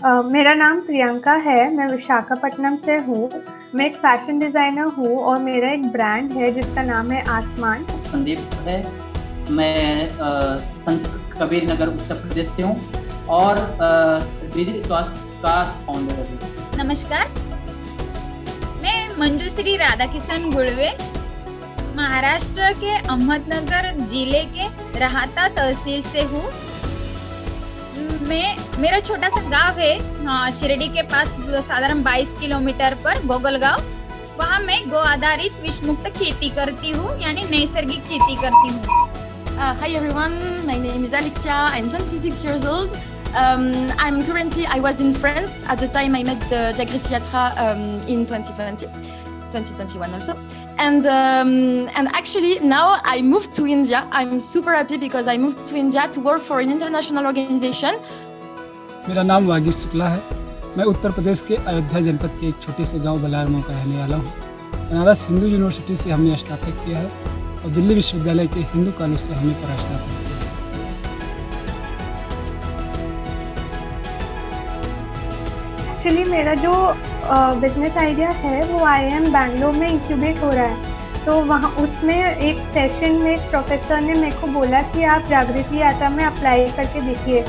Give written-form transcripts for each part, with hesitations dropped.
मेरा नाम प्रियंका है, मैं विशाखापट्टनम से हूँ। मैं एक फ़ैशन डिज़ाइनर हूँ और मेरा एक ब्रांड है जिसका नाम है आसमान। संदीप है। मैं संत कबीर नगर उत्तर प्रदेश से हूँ और डिजिटल स्वास्थ्य का फाउंडर हूँ। नमस्कार, मैं मंजूश्री राधाकिशन गुड़वे महाराष्ट्र के अहमदनगर जिले के राहता तहसील से हूँ। मेरा छोटा सा गांव है शिरडी के पास, साधारण 22 किलोमीटर पर गोगलगांव। वहाँ मैं गो आधारित विष मुक्त खेती करती हूँ, यानी नैसर्गिक खेती करती हूँ। Hi everyone, my name is Alexia. I'm 26 years old. I was in France at the time I met the Jagriti Yatra in 2020, 2021 also. And actually now I moved to India. I'm super happy because I moved to India to work for an international organization. मेरा नाम वागीश शुक्ला है। मैं उत्तर प्रदेश के अयोध्या जनपद के एक छोटे से गांव बलारमऊ का रहने वाला हूँ। बनारस हिंदू यूनिवर्सिटी से हमने स्नातक किया है और दिल्ली विश्वविद्यालय के हिंदू कॉलेज से हमने परास्नातक किया है। एक्चुअली मेरा जो बिज़नेस आइडिया है वो IIM बैंगलोर में इंक्यूबेट हो रहा है। तो वहाँ उसमें एक सेशन में एक प्रोफ़ेसर ने मेरे को बोला कि आप जागृति यात्रा में अप्लाई करके देखिए।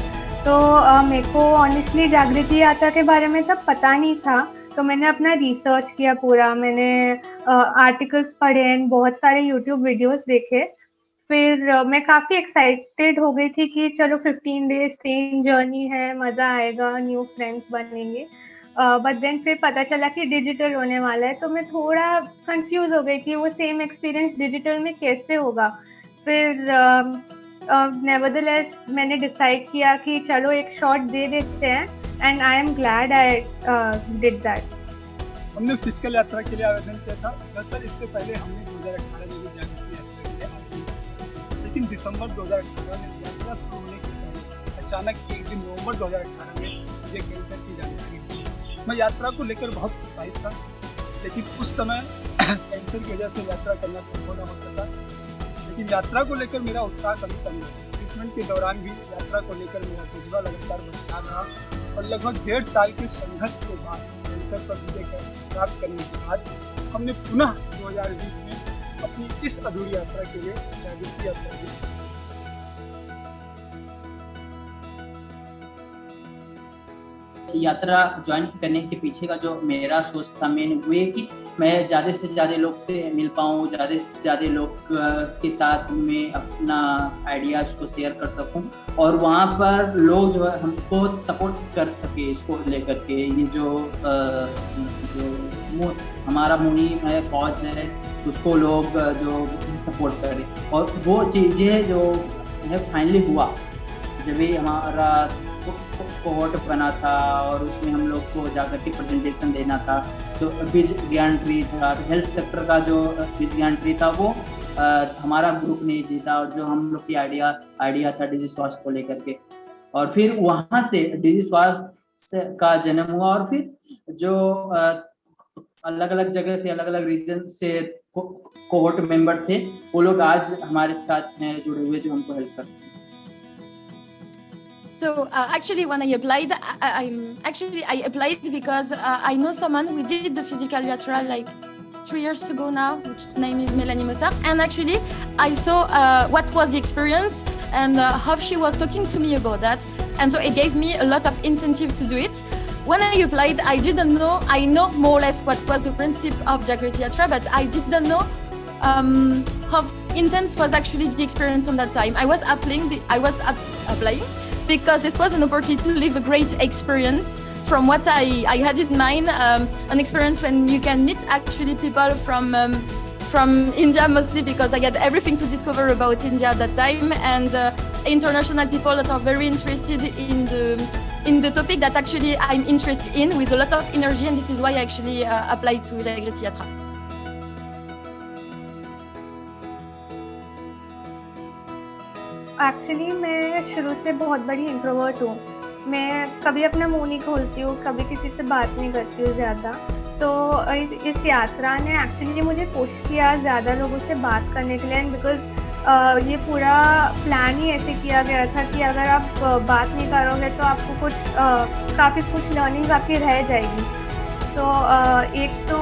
तो मेरे को ऑनेस्टली जागृति यात्रा के बारे में तब पता नहीं था, तो मैंने अपना रिसर्च किया पूरा। मैंने आर्टिकल्स पढ़े एंड बहुत सारे यूट्यूब वीडियोस देखे। फिर मैं काफ़ी एक्साइटेड हो गई थी कि चलो 15 डेज़ ट्रेन जर्नी है, मज़ा आएगा, न्यू फ्रेंड्स बनेंगे। बट देन फिर पता चला कि डिजिटल होने वाला है, तो मैं थोड़ा कंफ्यूज हो गई कि वो सेम एक्सपीरियंस डिजिटल में कैसे होगा। फिर नेवरदलेस मैंने डिसाइड किया कि चलो एक शॉट दे देते हैं and I am glad I did that. हमने फिजिकल यात्रा के लिए आवेदन किया था। दरअसल इससे पहले हमने 2018 में भी जागृति यात्रा के लिए आवेदन किया, लेकिन दिसंबर 2018 में यात्रा शुरू होने के पहले अचानक एक दिन नवंबर 2018 में मुझे कैंसर की जानकारी हुई। मैं यात्रा को लेकर बहुत उत्साहित था, लेकिन उस समय कैंसर की वजह से यात्रा करना संभव न हो सका। लेकिन यात्रा को लेकर मेरा उत्साह कभी कम नहीं। ट्रीटमेंट के दौरान भी यात्रा को लेकर मेरा जज्बा लगातार बरकरार रहा और लगभग 1.5 साल के संघर्ष के बाद कैंसर पर विजय प्राप्त करने के बाद हमने पुनः 2020 में अपनी इस अधूरी यात्रा के लिए जागृति यात्रा की। यात्रा ज्वाइन करने के पीछे का जो मेरा सोच था मेन वो है कि मैं ज़्यादा से ज़्यादा लोग से मिल पाऊँ, ज़्यादा से ज़्यादा लोग के साथ मैं अपना आइडियाज़ को शेयर कर सकूं और वहाँ पर लोग जो है हमको सपोर्ट कर सके इसको लेकर के। ये जो हमारा मुहिम है, कॉज है, उसको लोग जो सपोर्ट करें। और वो चीज़ें जो है फाइनली हुआ जब भी हमारा कोहोर्ट बना था और उसमें हम लोग को जाकर के प्रेजेंटेशन देना था। तो बीज ज्ञान ट्री था, हेल्थ सेक्टर का जो बीज ज्ञान ट्री था वो हमारा ग्रुप ने जीता और जो हम लोग की आइडिया था डिजिटल स्वास्थ्य को लेकर के। और फिर वहाँ से डिजिटल स्वास्थ्य का जन्म हुआ और फिर जो अलग अलग जगह से, अलग अलग रीजन से कोहोर्ट मेंबर थे, वो लोग आज हमारे साथ हैं जुड़े हुए, जो हमको हेल्प करते हैं। So actually, when I applied, I applied because I know someone who did the physical yatra like 3 years ago now, which name is Melanie Mossa. And actually, I saw what was the experience and how she was talking to me about that. And so it gave me a lot of incentive to do it. When I applied, I didn't know. I know more or less what was the principle of Jagriti Yatra, but I didn't know how intense was actually the experience on that time. I was applying because this was an opportunity to live a great experience from what I had in mind, an experience when you can meet actually people from India mostly, because I had everything to discover about India at that time, and international people that are very interested in the topic that actually I'm interested in with a lot of energy, and this is why I actually applied to Jagriti Yatra. Actually मैं शुरू से बहुत बड़ी introvert हूँ। मैं कभी अपना मुंह नहीं खोलती हूँ, कभी किसी से बात नहीं करती हूँ ज़्यादा। तो इस यात्रा ने एक्चुअली मुझे पुश किया ज़्यादा लोगों से बात करने के लिए, एंड बिकॉज ये पूरा प्लान ही ऐसे किया गया था कि अगर आप बात नहीं करोगे तो आपको कुछ काफ़ी कुछ लर्निंग आपकी रह जाएगी। तो एक तो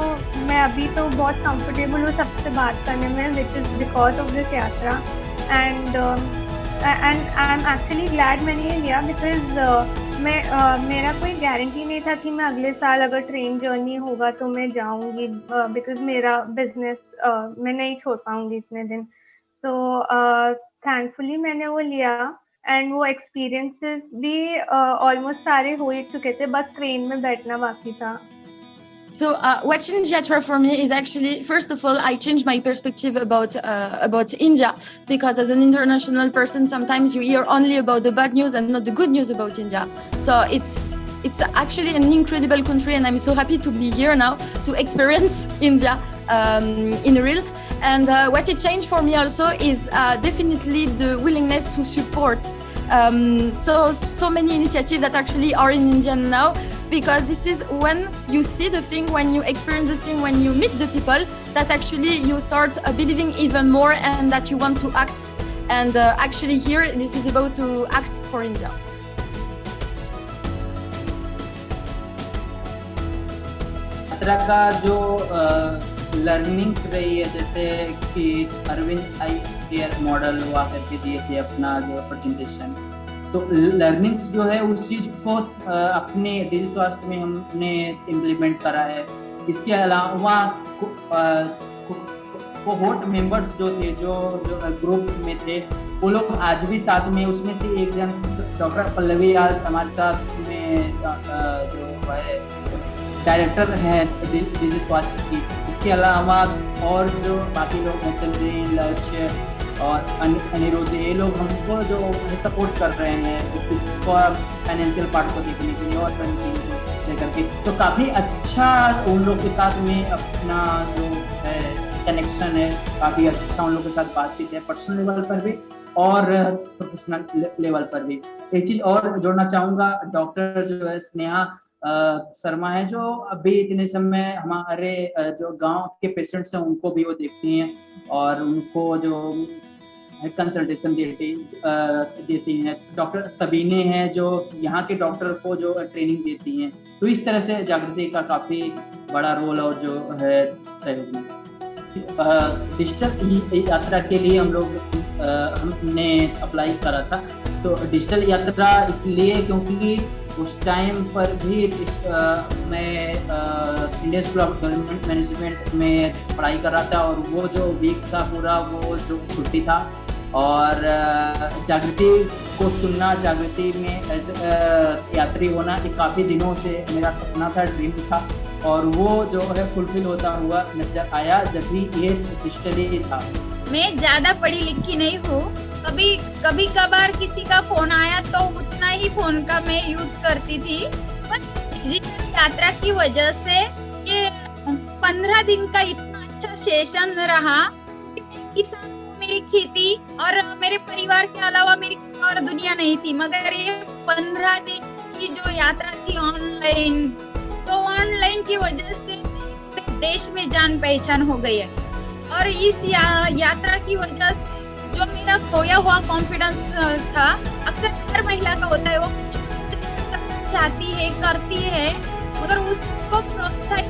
मैं अभी तो बहुत कंफर्टेबल हूँ सबसे बात करने में, which is because of this यात्रा। And I am actually glad मैंने ये लिया, बिकॉज मेरा कोई गारंटी नहीं था कि मैं अगले साल अगर ट्रेन जर्नी होगा तो मैं जाऊँगी, बिकॉज मेरा बिजनेस मैं नहीं छोड़ पाऊँगी इतने दिन। तो थैंकफुली मैंने वो लिया, एंड वो एक्सपीरियंसेस भी ऑलमोस्ट सारे हो ही चुके थे, बस ट्रेन में बैठना बाकी था। So what changed Yatra for me is actually, first of all, I changed my perspective about India, because as an international person, sometimes you hear only about the bad news and not the good news about India. So it's actually an incredible country, and I'm so happy to be here now to experience India in real. And what it changed for me also is definitely the willingness to support so many initiatives that actually are in India now, because this is when you see the thing, when you experience the thing, when you meet the people, that actually you start believing even more and that you want to act. And actually here, this is about to act for India. यात्रा का जो learnings रही है, जैसे कि अरविंद आई care model हुआ करके दिए थे अपना जो प्रेजेंटेशन, तो लर्निंग्स जो है उस चीज़ को अपने डिजिटल स्वास्थ्य में हमने इम्प्लीमेंट करा है। इसके अलावा कोहोर्ट मेंबर्स जो थे, जो ग्रुप में थे, वो लोग आज भी साथ में, उसमें से एक जन डॉक्टर पल्लवी आज हमारे साथ में जो है डायरेक्टर हैं डिजिटल स्वास्थ्य की। इसके अलावा और जो बाकी लोग हैं, चंद्रेन, लक्ष्य और अनिरुद्ध, ये लोग हमको जो सपोर्ट कर रहे हैं इसको फाइनेंशियल पार्ट को देखने के लिए और फंडिंग को लेकर के। तो काफ़ी अच्छा उन लोग के साथ में अपना जो है कनेक्शन है, काफ़ी अच्छा उन लोग के साथ बातचीत है, पर्सनल लेवल पर भी और प्रोफेशनल लेवल पर भी। एक चीज़ और जोड़ना चाहूँगा, डॉक्टर जो है स्नेहा शर्मा है, जो अभी इतने समय हमारे जो गांव के पेशेंट्स हैं उनको भी वो देखती हैं और उनको जो कंसल्टेशन देती हैं। डॉक्टर सबीने हैं जो यहाँ के डॉक्टर को जो ट्रेनिंग देती हैं। तो इस तरह से जागृति का काफ़ी बड़ा रोल और जो है डिजिटल यात्रा के लिए हमने अप्लाई करा था। तो डिजिटल यात्रा इसलिए क्योंकि उस टाइम पर भी मैं Indian school of government management में पढ़ाई कर रहा था और वो जो वीक था पूरा वो जो छुट्टी था, और जागृति को सुनना, जागृति में एज यात्री होना एक काफ़ी दिनों से मेरा सपना था, ड्रीम था, और वो जो है फुलफिल होता हुआ नजर आया जब भी ये डिजिटली था। मैं ज़्यादा पढ़ी लिखी नहीं हूँ, कभी कभार किसी का फोन आया तो उतना ही फोन का मैं यूज करती थी, पर डिजिटल यात्रा की वजह से ये 15 दिन का इतना अच्छा सेशन रहा कि मैं किसान हूँ, मेरी खेती और मेरे परिवार के अलावा मेरी कोई और दुनिया नहीं थी, मगर ये 15 दिन की जो यात्रा थी ऑनलाइन, तो ऑनलाइन की वजह से पूरे देश में जान पहचान हो गई है। और इस यात्रा की वजह से जो मेरा खोया हुआ कॉन्फिडेंस था, अक्सर हर महिला का होता है, वो कुछ चाहती है, करती है, मगर उसको प्रोत्साहित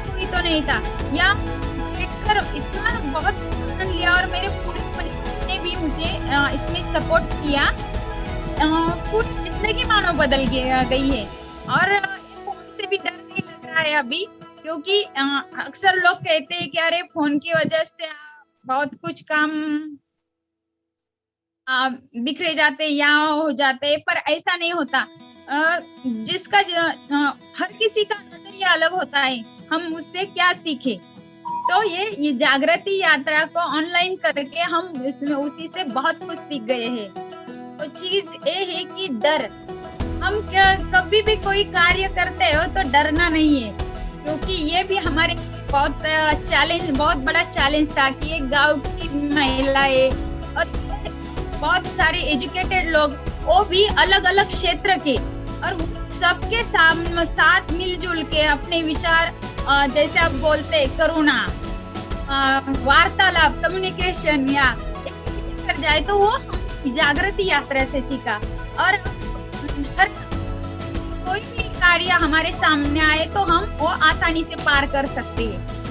कोई तो नहीं था। या बैठकर इतना बहुत आनंद लिया और मेरे पूरे परिवार ने भी मुझे इसमें सपोर्ट किया। पूरी जिंदगी मानो बदल गई है और फोन से भी डर नहीं लग रहा है अभी, क्योंकि अक्सर लोग कहते हैं कि अरे फोन की वजह से बहुत कुछ काम बिखरे जाते या हो जाते, पर ऐसा नहीं होता। जिसका हर किसी का नजरिया अलग होता है, हम उससे क्या सीखे। तो ये जागृति यात्रा को ऑनलाइन करके हम उसी से बहुत कुछ सीख गए हैं। तो चीज ये है कि डर, हम कभी भी कोई कार्य करते हो तो डरना नहीं है, क्योंकि ये भी हमारे बहुत बड़ा चैलेंज था कि एक गांव की महिलाएं और बहुत सारे एजुकेटेड लोग, वो भी अलग अलग क्षेत्र के, और सबके साथ मिलजुल के अपने विचार, जैसे आप बोलते करुणा, वार्तालाप, कम्युनिकेशन या कर जाए तो वो जागृति यात्रा से सीखा। और हर कोई भी कार्य हमारे सामने आए तो हम वो आसानी से पार कर सकते हैं।